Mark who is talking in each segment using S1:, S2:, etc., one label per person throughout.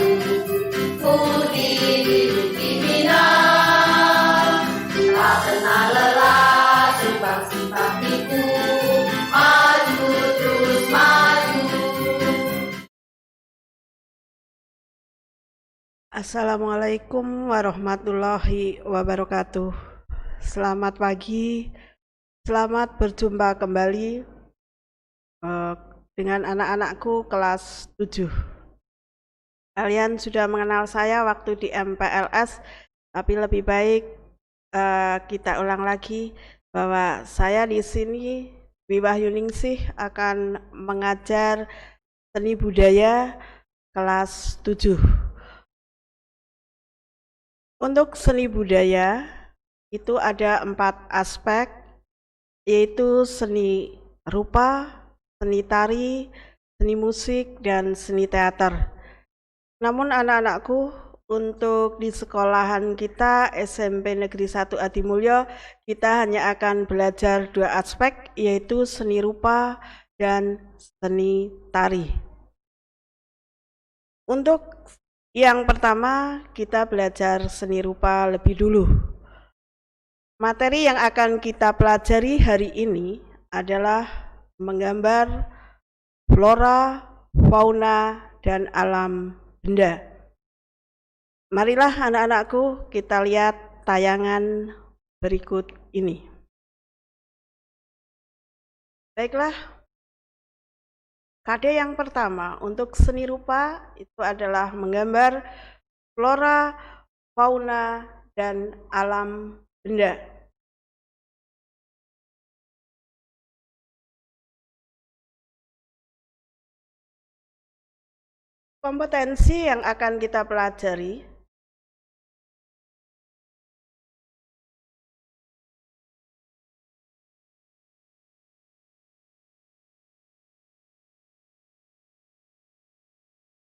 S1: ku dipimpinan, tak kenal lelah simpang-simpang piku, maju terus maju.
S2: Assalamualaikum warahmatullahi wabarakatuh. Selamat pagi, selamat berjumpa kembali dengan anak-anakku kelas 7. Kalian sudah mengenal saya waktu di MPLS, tapi lebih baik kita ulang lagi bahwa saya di sini Wiwah Yuningsih akan mengajar seni budaya kelas 7. Untuk seni budaya itu ada 4 aspek, yaitu seni rupa, seni tari, seni musik, dan seni teater. Namun anak-anakku, untuk di sekolahan kita SMP Negeri 1 Adimulyo, kita hanya akan belajar 2 aspek, yaitu seni rupa dan seni tari. Untuk yang pertama, kita belajar seni rupa lebih dulu. Materi yang akan kita pelajari hari ini adalah menggambar flora, fauna, dan alam benda. Marilah anak-anakku kita lihat tayangan berikut ini. Baiklah, KD yang pertama untuk seni rupa itu adalah menggambar flora, fauna, dan alam benda. Kompetensi yang akan kita pelajari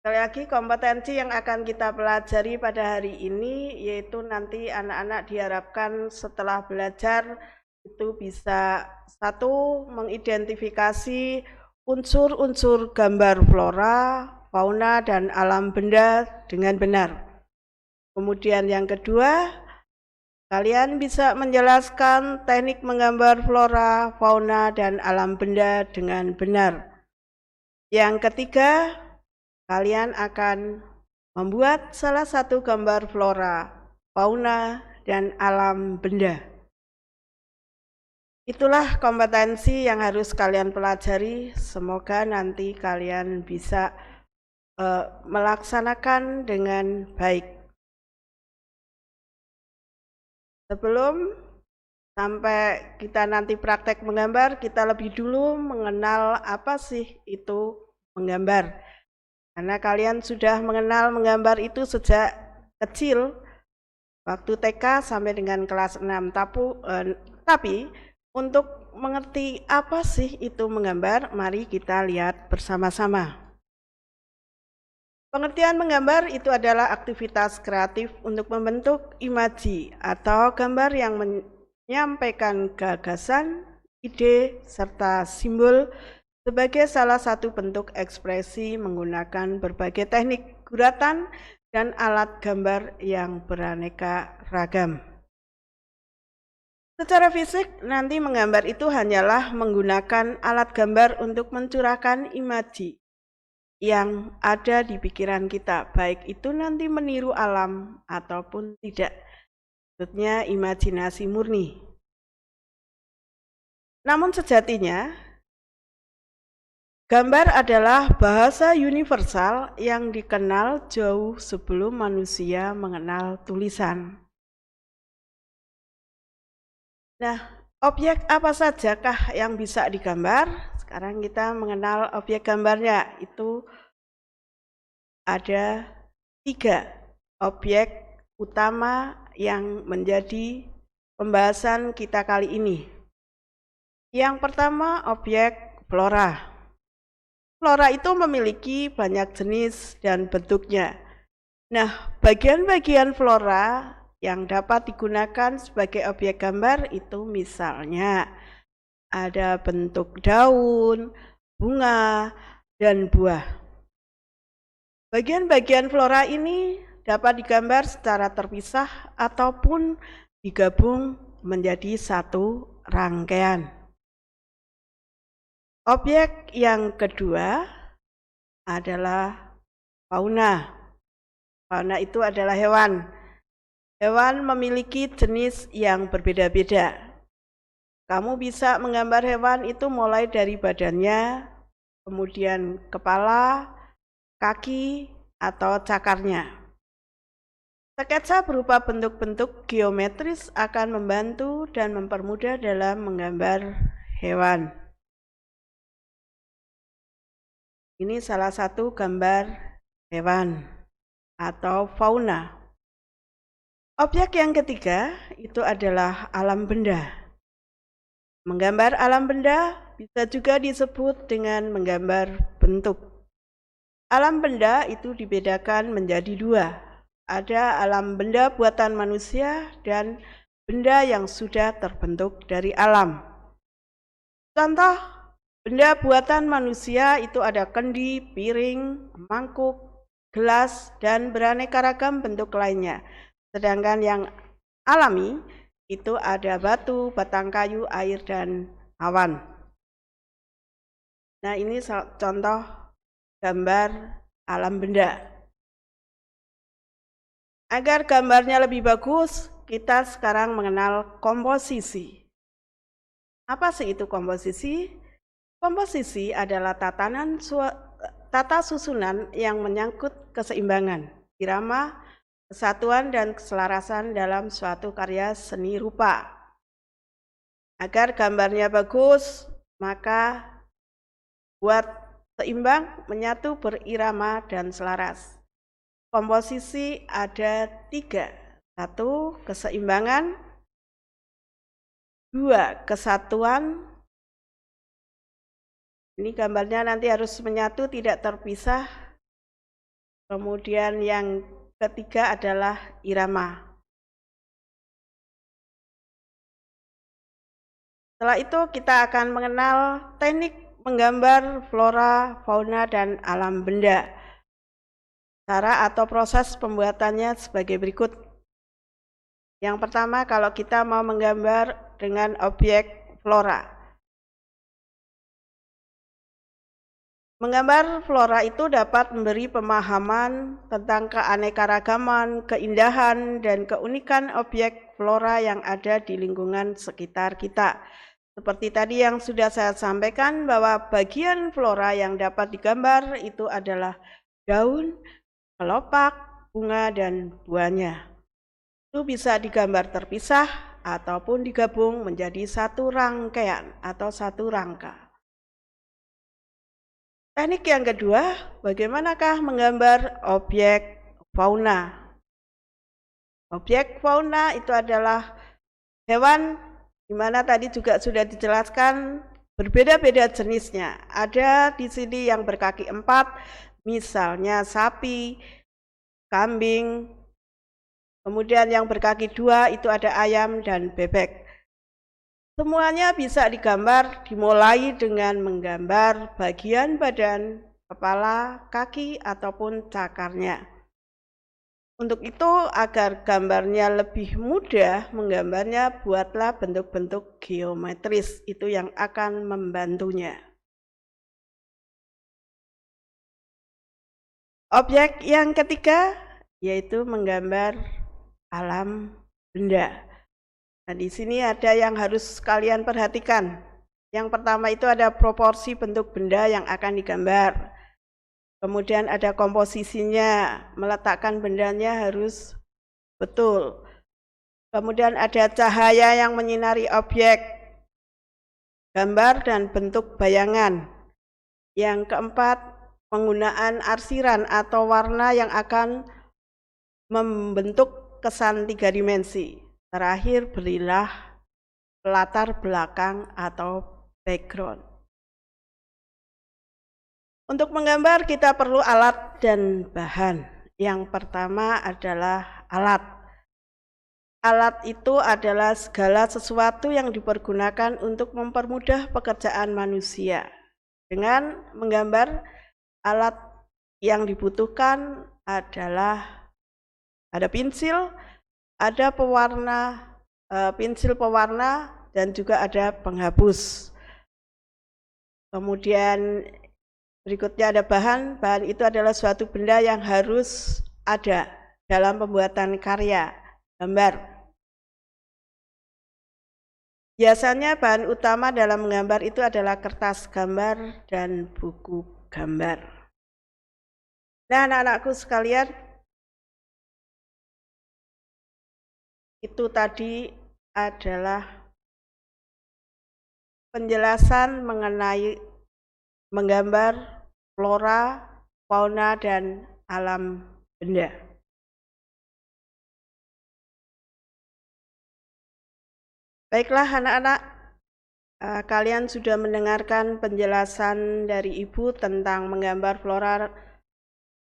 S2: sekali lagi, kompetensi yang akan kita pelajari pada hari ini yaitu nanti anak-anak diharapkan setelah belajar itu bisa 1. Mengidentifikasi unsur-unsur gambar flora, fauna, dan alam benda dengan benar. Kemudian yang kedua, kalian bisa menjelaskan teknik menggambar flora, fauna, dan alam benda dengan benar. Yang ketiga, kalian akan membuat salah satu gambar flora, fauna, dan alam benda. Itulah kompetensi yang harus kalian pelajari. Semoga nanti kalian bisa melaksanakan dengan baik. Sebelum sampai kita nanti praktek menggambar, kita lebih dulu mengenal apa sih itu menggambar. Karena kalian sudah mengenal menggambar itu sejak kecil, waktu TK sampai dengan kelas 6. Tapi untuk mengerti apa sih itu menggambar, mari kita lihat bersama-sama. Pengertian menggambar itu adalah aktivitas kreatif untuk membentuk imaji atau gambar yang menyampaikan gagasan, ide, serta simbol sebagai salah satu bentuk ekspresi menggunakan berbagai teknik guratan dan alat gambar yang beraneka ragam. Secara fisik, nanti menggambar itu hanyalah menggunakan alat gambar untuk mencurahkan imaji yang ada di pikiran kita, baik itu nanti meniru alam ataupun tidak. Maksudnya imajinasi murni. Namun sejatinya, gambar adalah bahasa universal yang dikenal jauh sebelum manusia mengenal tulisan. Nah, objek apa sajakah yang bisa digambar? Sekarang kita mengenal objek gambarnya. Itu ada 3 objek utama yang menjadi pembahasan kita kali ini. Yang pertama, objek flora. Flora itu memiliki banyak jenis dan bentuknya. Nah, bagian-bagian flora yang dapat digunakan sebagai objek gambar itu misalnya ada bentuk daun, bunga, dan buah. Bagian-bagian flora ini dapat digambar secara terpisah ataupun digabung menjadi satu rangkaian. Objek yang kedua adalah fauna. Fauna itu adalah hewan. Hewan memiliki jenis yang berbeda-beda. Kamu bisa menggambar hewan itu mulai dari badannya, kemudian kepala, kaki, atau cakarnya. Sketsa berupa bentuk-bentuk geometris akan membantu dan mempermudah dalam menggambar hewan. Ini salah satu gambar hewan atau fauna. Objek yang ketiga itu adalah alam benda. Menggambar alam benda bisa juga disebut dengan menggambar bentuk. Alam benda itu dibedakan menjadi dua. Ada alam benda buatan manusia dan benda yang sudah terbentuk dari alam. Contoh benda buatan manusia itu ada kendi, piring, mangkuk, gelas, dan beraneka ragam bentuk lainnya. Sedangkan yang alami itu ada batu, batang kayu, air, dan awan. Nah, ini contoh gambar alam benda. Agar gambarnya lebih bagus, kita sekarang mengenal komposisi. Apa sih itu komposisi? Komposisi adalah tata susunan yang menyangkut keseimbangan, irama, kesatuan, dan keselarasan dalam suatu karya seni rupa. Agar gambarnya bagus, maka buat seimbang, menyatu, berirama, dan selaras. Komposisi ada 3. 1. Keseimbangan. 2. Kesatuan. Ini gambarnya nanti harus menyatu, tidak terpisah. Kemudian yang ketiga adalah irama. Setelah itu kita akan mengenal teknik menggambar flora, fauna, dan alam benda. Cara atau proses pembuatannya sebagai berikut. Yang pertama, kalau kita mau menggambar dengan objek flora. Menggambar flora itu dapat memberi pemahaman tentang keanekaragaman, keindahan, dan keunikan objek flora yang ada di lingkungan sekitar kita. Seperti tadi yang sudah saya sampaikan bahwa bagian flora yang dapat digambar itu adalah daun, kelopak, bunga, dan buahnya. Itu bisa digambar terpisah ataupun digabung menjadi satu rangkaian atau satu rangka. Teknik yang kedua, bagaimanakah menggambar objek fauna? Objek fauna itu adalah hewan di mana tadi juga sudah dijelaskan berbeda-beda jenisnya. Ada di sini yang berkaki 4, misalnya sapi, kambing. Kemudian yang berkaki 2 itu ada ayam dan bebek. Semuanya bisa digambar dimulai dengan menggambar bagian badan, kepala, kaki, ataupun cakarnya. Untuk itu, agar gambarnya lebih mudah menggambarnya, buatlah bentuk-bentuk geometris. Itu yang akan membantunya. Objek yang ketiga yaitu menggambar alam benda. Nah, di sini ada yang harus kalian perhatikan. Yang pertama itu ada proporsi bentuk benda yang akan digambar. Kemudian ada komposisinya, meletakkan bendanya harus betul. Kemudian ada cahaya yang menyinari objek, gambar dan bentuk bayangan. Yang keempat, penggunaan arsiran atau warna yang akan membentuk kesan 3 dimensi. Terakhir, berilah latar belakang atau background. Untuk menggambar kita perlu alat dan bahan. Yang pertama adalah alat. Alat itu adalah segala sesuatu yang dipergunakan untuk mempermudah pekerjaan manusia. Dengan menggambar alat yang dibutuhkan adalah ada pensil, ada pewarna, pensil pewarna, dan juga ada penghapus. Kemudian berikutnya ada bahan. Bahan itu adalah suatu benda yang harus ada dalam pembuatan karya gambar. Biasanya bahan utama dalam menggambar itu adalah kertas gambar dan buku gambar. Nah, anak-anakku sekalian, itu tadi adalah penjelasan mengenai menggambar flora, fauna, dan alam benda. Baiklah anak-anak, kalian sudah mendengarkan penjelasan dari Ibu tentang menggambar flora,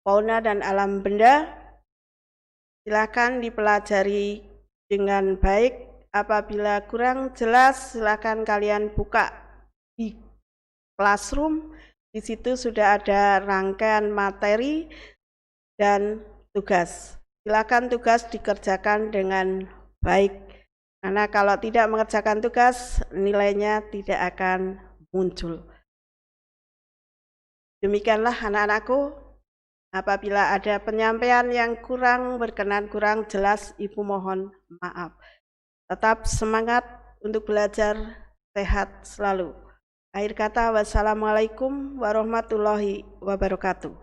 S2: fauna, dan alam benda. Silakan dipelajari dengan baik. Apabila kurang jelas, silakan kalian buka di Classroom. Di situ sudah ada rangkaian materi dan tugas. Silakan tugas dikerjakan dengan baik. Karena kalau tidak mengerjakan tugas, nilainya tidak akan muncul. Demikianlah anak-anakku. Apabila ada penyampaian yang kurang berkenan, kurang jelas, Ibu mohon maaf. Tetap semangat untuk belajar, sehat selalu. Akhir kata, wassalamualaikum warahmatullahi wabarakatuh.